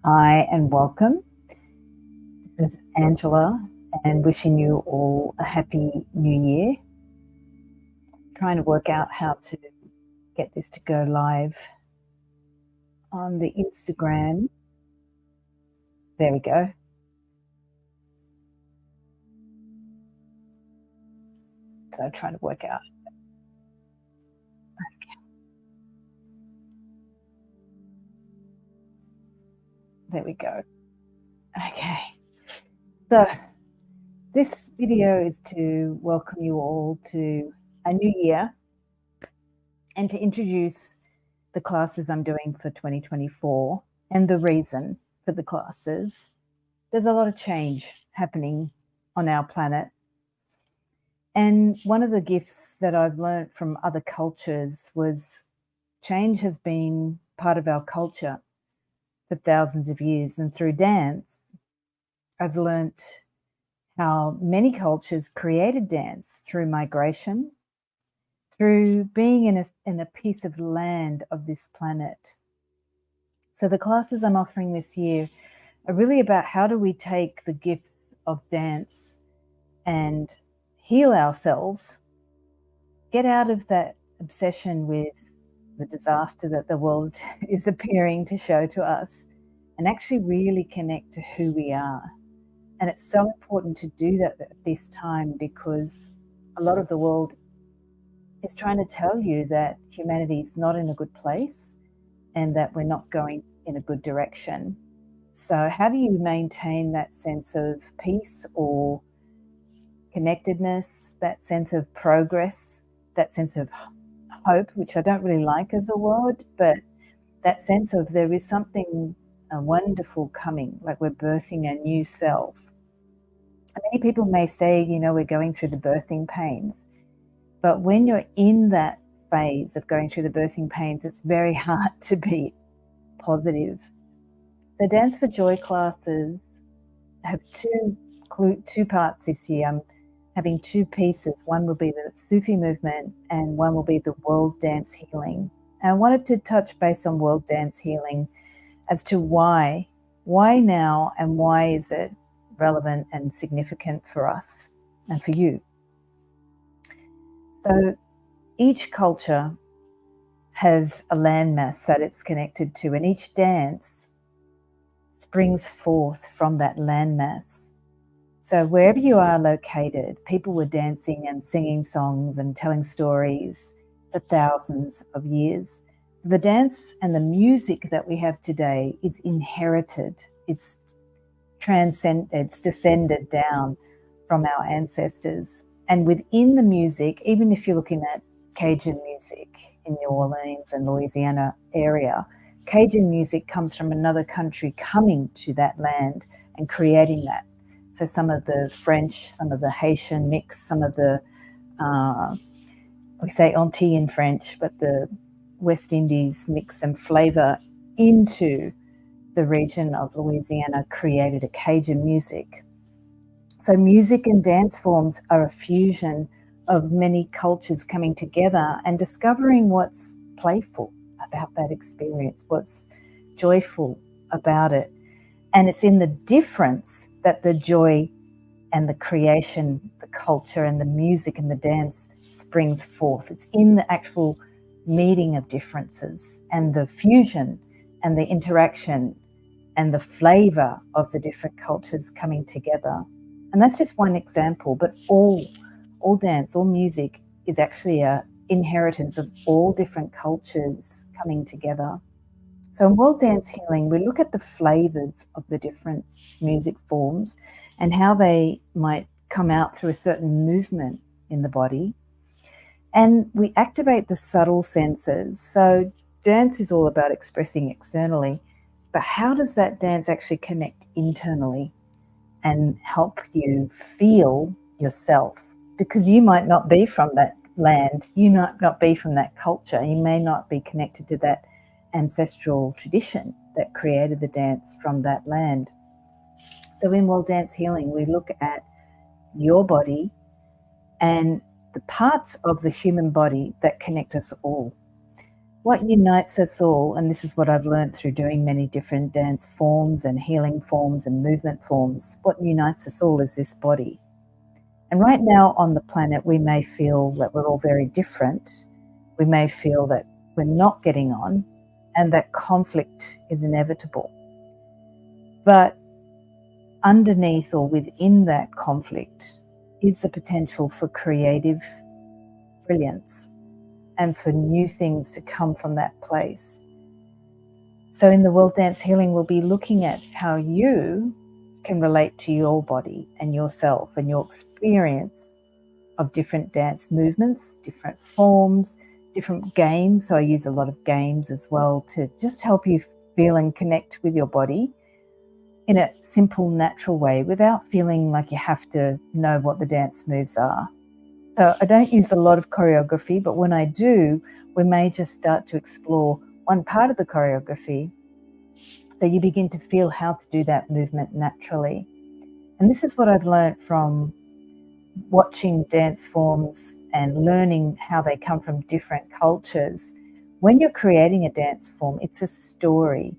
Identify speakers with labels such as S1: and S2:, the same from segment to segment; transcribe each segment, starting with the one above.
S1: Hi and welcome. This is Angela and wishing you all a happy new year. Trying to work out how to get this to go live on the Instagram. There we go. So trying to work out. There we go. Okay. So this video is to welcome you all to a new year and to introduce the classes I'm doing for 2024 and the reason for the classes. There's a lot of change happening on our planet. And one of the gifts that I've learned from other cultures was change has been part of our culture for thousands of years. And through dance, I've learnt how many cultures created dance through migration, through being in a piece of land of this planet. So the classes I'm offering this year are really about how do we take the gifts of dance and heal ourselves, get out of that obsession with the disaster that the world is appearing to show to us, and actually really connect to who we are. And it's so important to do that at this time because a lot of the world is trying to tell you that humanity is not in a good place and that we're not going in a good direction. So how do you maintain that sense of peace or connectedness, that sense of progress, that sense of hope, which I don't really like as a word, but that sense of there is something wonderful coming, like we're birthing a new self. And many people may say, we're going through the birthing pains, but when you're in that phase of going through the birthing pains, it's very hard to be positive. The Dance for Joy classes have two parts this year. I'm having two pieces. One will be the Sufi movement and one will be the world dance healing. And I wanted to touch base on world dance healing as to why now and why is it relevant and significant for us and for you. So each culture has a landmass that it's connected to, and each dance springs forth from that landmass. So wherever you are located, people were dancing and singing songs and telling stories for thousands of years. The dance and the music that we have today is inherited. It's descended down from our ancestors. And within the music, even if you're looking at Cajun music in New Orleans and Louisiana area, Cajun music comes from another country coming to that land and creating that. So some of the French, some of the Haitian mix, some of the, we say Antillean French, but the West Indies mix and flavor into the region of Louisiana created a Cajun music. So music and dance forms are a fusion of many cultures coming together and discovering what's playful about that experience, what's joyful about it. And it's in the difference that the joy and the creation, the culture and the music and the dance springs forth. It's in the actual meeting of differences and the fusion and the interaction and the flavor of the different cultures coming together. And that's just one example, but all dance, all music is actually an inheritance of all different cultures coming together. So in world dance healing, we look at the flavors of the different music forms and how they might come out through a certain movement in the body. And we activate the subtle senses. So dance is all about expressing externally, but how does that dance actually connect internally and help you feel yourself? Because you might not be from that land, you might not be from that culture, you may not be connected to that ancestral tradition that created the dance from that land. So in world dance healing, we look at your body and the parts of the human body that connect us all. what unites us all, and this is what I've learned through doing many different dance forms and healing forms and movement forms, what unites us all is this body. And right now on the planet, we may feel that we're all very different. We may feel that we're not getting on and that conflict is inevitable. But underneath or within that conflict is the potential for creative brilliance and for new things to come from that place. So in the World Dance Healing, we'll be looking at how you can relate to your body and yourself and your experience of different dance movements, different forms, different games. So I use a lot of games as well to just help you feel and connect with your body in a simple, natural way without feeling like you have to know what the dance moves are. So I don't use a lot of choreography, but when I do, we may just start to explore one part of the choreography so you begin to feel how to do that movement naturally. And this is what I've learned from watching dance forms and learning how they come from different cultures. When you're creating a dance form, it's a story.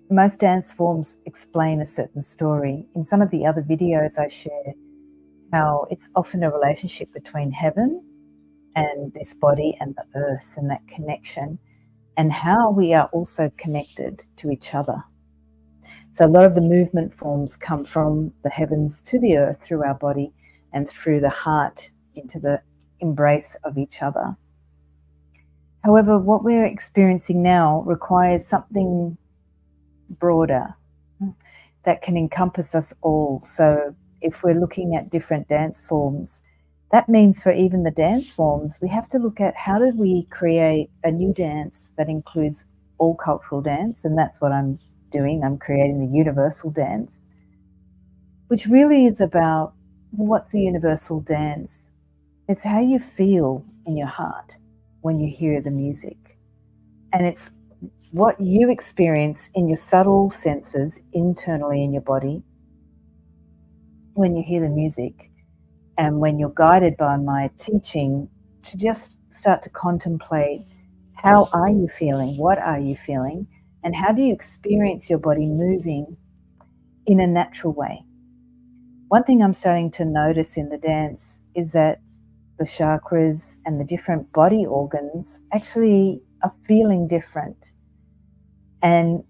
S1: Most dance forms explain a certain story. In some of the other videos I share, how it's often a relationship between heaven and this body and the earth and that connection, and how we are also connected to each other. So a lot of the movement forms come from the heavens to the earth through our body and through the heart into the embrace of each other. However, what we're experiencing now requires something broader that can encompass us all. So if we're looking at different dance forms, that means for even the dance forms, we have to look at how do we create a new dance that includes all cultural dance, and that's what I'm doing. I'm creating the universal dance, which really is about what's the universal dance? It's how you feel in your heart when you hear the music. And it's what you experience in your subtle senses internally in your body when you hear the music, and when you're guided by my teaching to just start to contemplate, how are you feeling? What are you feeling? And how do you experience your body moving in a natural way? One thing I'm starting to notice in the dance is that the chakras and the different body organs actually are feeling different. And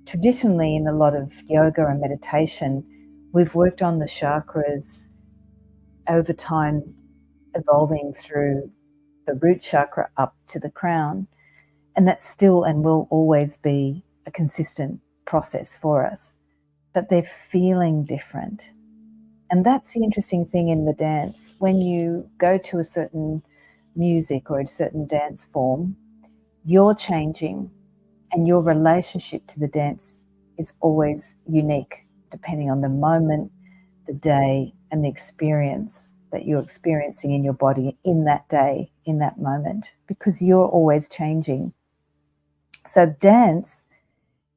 S1: traditionally in a lot of yoga and meditation, we've worked on the chakras over time, evolving through the root chakra up to the crown. And that's still and will always be a consistent process for us. But they're feeling different. And that's the interesting thing in the dance. When you go to a certain music or a certain dance form, you're changing, and your relationship to the dance is always unique, depending on the moment, the day, and the experience that you're experiencing in your body in that day, in that moment, because you're always changing. So dance,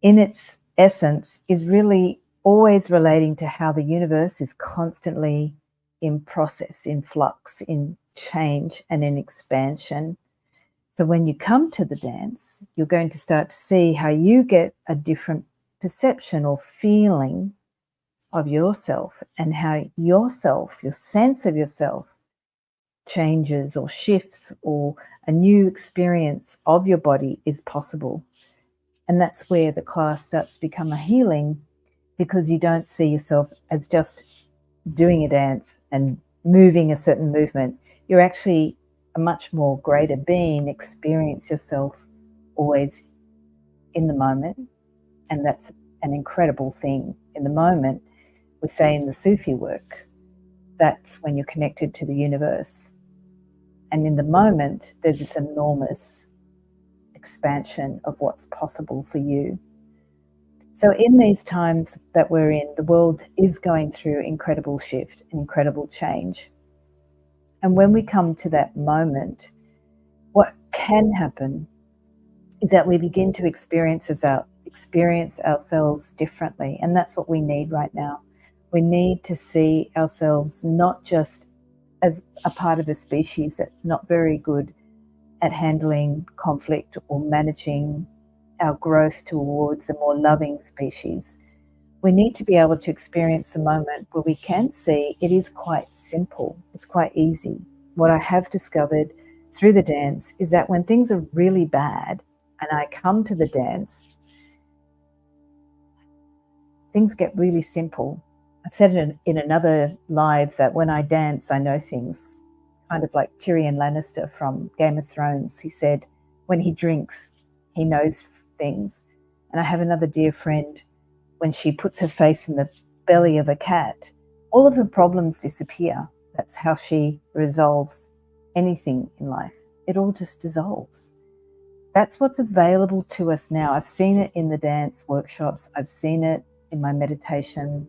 S1: in its essence, is really always relating to how the universe is constantly in process, in flux, in change, and in expansion. So when you come to the dance, you're going to start to see how you get a different perception or feeling of yourself, and how yourself, your sense of yourself, changes or shifts, or a new experience of your body is possible. And that's where the class starts to become a healing, because you don't see yourself as just doing a dance and moving a certain movement. You're actually a much more greater being, experience yourself always in the moment. And that's an incredible thing. In the moment, we say in the Sufi work, that's when you're connected to the universe. And in the moment, there's this enormous expansion of what's possible for you. So in these times that we're in, the world is going through incredible shift, incredible change. And when we come to that moment, what can happen is that we begin to experience ourselves differently. And that's what we need right now. We need to see ourselves not just as a part of a species that's not very good at handling conflict or managing our growth towards a more loving species, we need to be able to experience the moment where we can see it is quite simple. It's quite easy. What I have discovered through the dance is that when things are really bad and I come to the dance, things get really simple. I've said it in another live that when I dance, I know things, kind of like Tyrion Lannister from Game of Thrones. He said when he drinks, he knows things. And I have another dear friend, when she puts her face in the belly of a cat, all of her problems disappear. That's how she resolves anything in life. It all just dissolves. That's what's available to us now. I've seen it in the dance workshops. I've seen it in my meditation,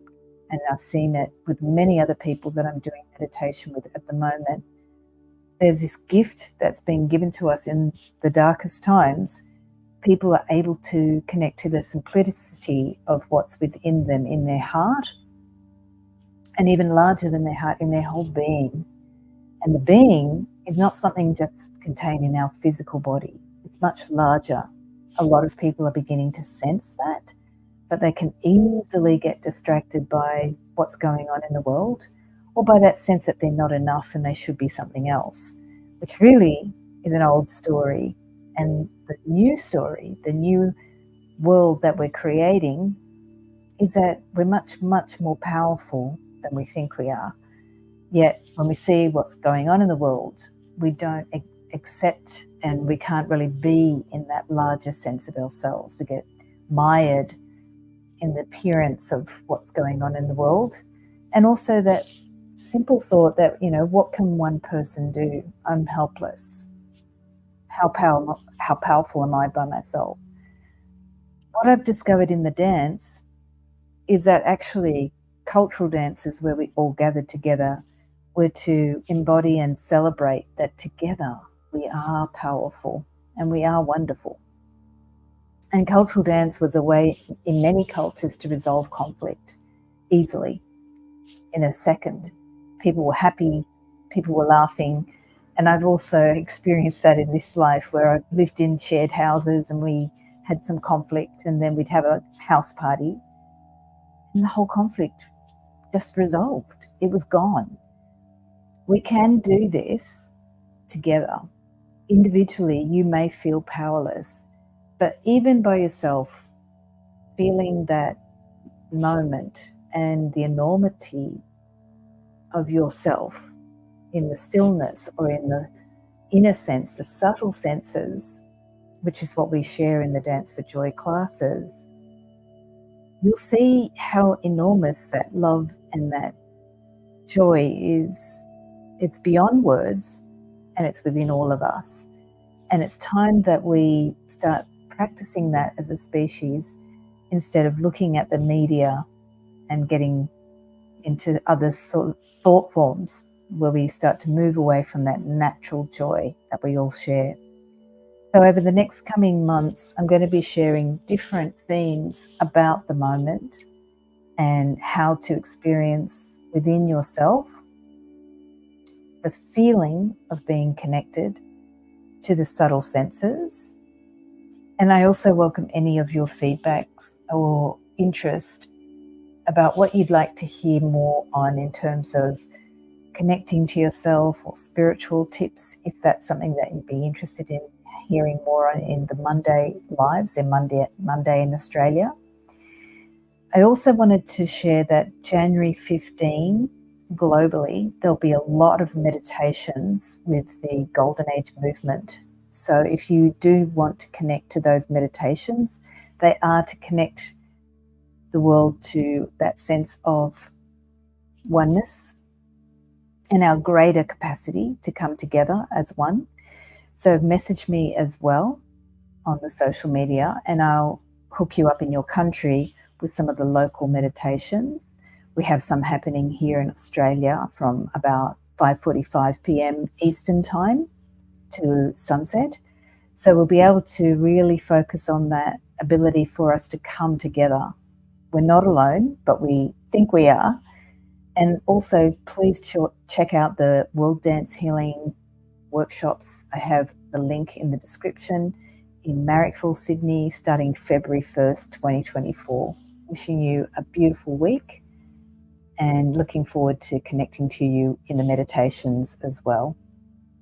S1: and I've seen it with many other people that I'm doing meditation with at the moment. There's this gift that's been given to us in the darkest times. People are able to connect to the simplicity of what's within them, in their heart, and even larger than their heart, in their whole being. And the being is not something just contained in our physical body. It's much larger. A lot of people are beginning to sense that, but they can easily get distracted by what's going on in the world, or by that sense that they're not enough and they should be something else, which really is an old story. And the new story, the new world that we're creating, is that we're much, much more powerful than we think we are. Yet when we see what's going on in the world, we don't accept, and we can't really be in that larger sense of ourselves. We get mired in the appearance of what's going on in the world. And also that simple thought that, what can one person do? I'm helpless. How powerful am I by myself? What I've discovered in the dance is that actually cultural dances where we all gathered together were to embody and celebrate that together we are powerful and we are wonderful. And cultural dance was a way in many cultures to resolve conflict easily, in a second. People were happy, people were laughing. And I've also experienced that in this life, where I've lived in shared houses and we had some conflict, and then we'd have a house party and the whole conflict just resolved. It was gone. We can do this together. Individually, you may feel powerless, but even by yourself, feeling that moment and the enormity of yourself in the stillness, or in the inner sense, the subtle senses, which is what we share in the Dance for Joy classes, you'll see how enormous that love and that joy is. It's beyond words, and it's within all of us. And it's time that we start practicing that as a species, instead of looking at the media and getting into other sort of thought forms, where we start to move away from that natural joy that we all share. So over the next coming months, I'm going to be sharing different themes about the moment and how to experience within yourself the feeling of being connected to the subtle senses. And I also welcome any of your feedbacks or interest about what you'd like to hear more on in terms of connecting to yourself, or spiritual tips, if that's something that you'd be interested in hearing more on in the Monday lives. They're Monday in Australia. I also wanted to share that January 15, globally, there'll be a lot of meditations with the Golden Age movement. So if you do want to connect to those meditations, they are to connect the world to that sense of oneness and our greater capacity to come together as one. So message me as well on the social media, and I'll hook you up in your country with some of the local meditations. We have some happening here in Australia from about 5:45 p.m. Eastern time to sunset. So we'll be able to really focus on that ability for us to come together. We're not alone, but we think we are. And also, please check out the World Dance Healing workshops. I have the link in the description in Marrickville, Sydney, starting February 1st, 2024. Wishing you a beautiful week and looking forward to connecting to you in the meditations as well.